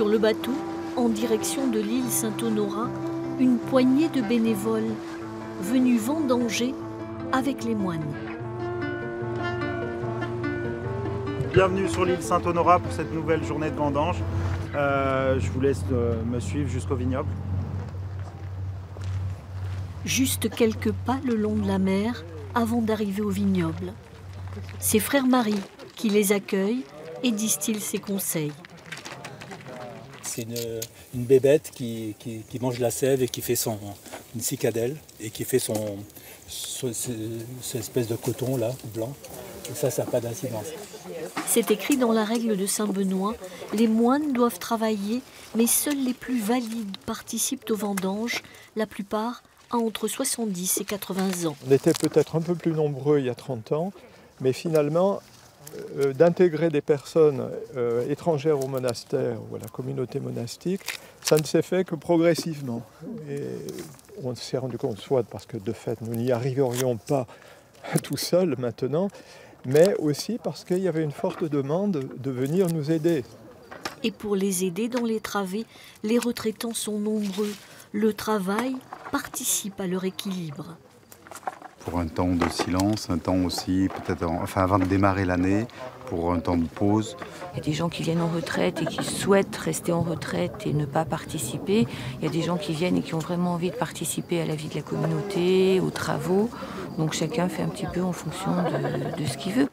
Sur le bateau, en direction de l'île Saint-Honorat, une poignée de bénévoles venus vendanger avec les moines. Bienvenue sur l'île Saint-Honorat pour cette nouvelle journée de vendange. Je vous laisse me suivre jusqu'au vignoble. Juste quelques pas le long de la mer avant d'arriver au vignoble. C'est Frère Marie qui les accueille et distille ses conseils. C'est une bébête qui mange la sève et qui fait une cicadelle et qui fait cette espèce de coton là, blanc. Et ça n'a pas d'incidence. C'est écrit dans la règle de Saint-Benoît, les moines doivent travailler, mais seuls les plus valides participent aux vendanges, la plupart à entre 70 et 80 ans. On était peut-être un peu plus nombreux il y a 30 ans, mais finalement, d'intégrer des personnes étrangères au monastère ou à la communauté monastique, ça ne s'est fait que progressivement. Et on s'est rendu compte, soit parce que de fait nous n'y arriverions pas tout seuls maintenant, mais aussi parce qu'il y avait une forte demande de venir nous aider. Et pour les aider dans les travées, les retraitants sont nombreux. Le travail participe à leur équilibre. Pour un temps de silence, un temps aussi, peut-être, avant de démarrer l'année, pour un temps de pause. Il y a des gens qui viennent en retraite et qui souhaitent rester en retraite et ne pas participer. Il y a des gens qui viennent et qui ont vraiment envie de participer à la vie de la communauté, aux travaux. Donc chacun fait un petit peu en fonction de ce qu'il veut.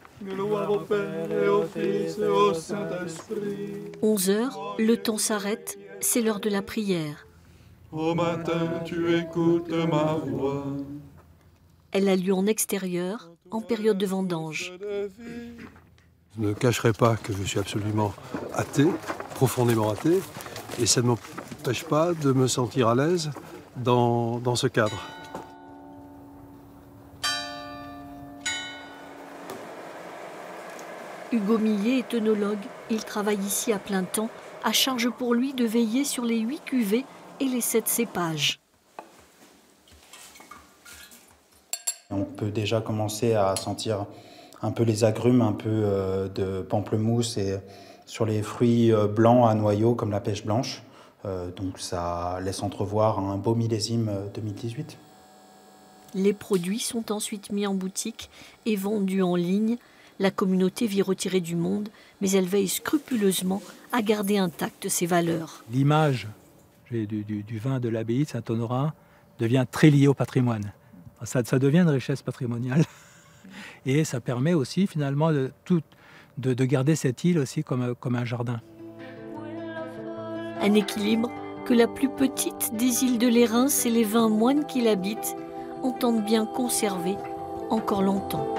11 heures, le temps s'arrête, c'est l'heure de la prière. Au matin, tu écoutes ma voix. Elle a lieu en extérieur, en période de vendange. Je ne cacherai pas que je suis absolument athée, profondément athée, et ça ne m'empêche pas de me sentir à l'aise dans ce cadre. Hugo Millet est œnologue. Il travaille ici à plein temps, à charge pour lui de veiller sur les 8 cuvées et les 7 cépages. On peut déjà commencer à sentir un peu les agrumes, un peu de pamplemousse et sur les fruits blancs à noyaux comme la pêche blanche. Donc ça laisse entrevoir un beau millésime 2018. Les produits sont ensuite mis en boutique et vendus en ligne. La communauté vit retirée du monde, mais elle veille scrupuleusement à garder intactes ses valeurs. L'image du vin de l'abbaye de Saint-Honorat devient très liée au patrimoine. Ça devient une richesse patrimoniale. Et ça permet aussi finalement de garder cette île aussi comme un jardin. Un équilibre que la plus petite des îles de l'Érins et les 20 moines qui l'habitent entendent bien conserver encore longtemps.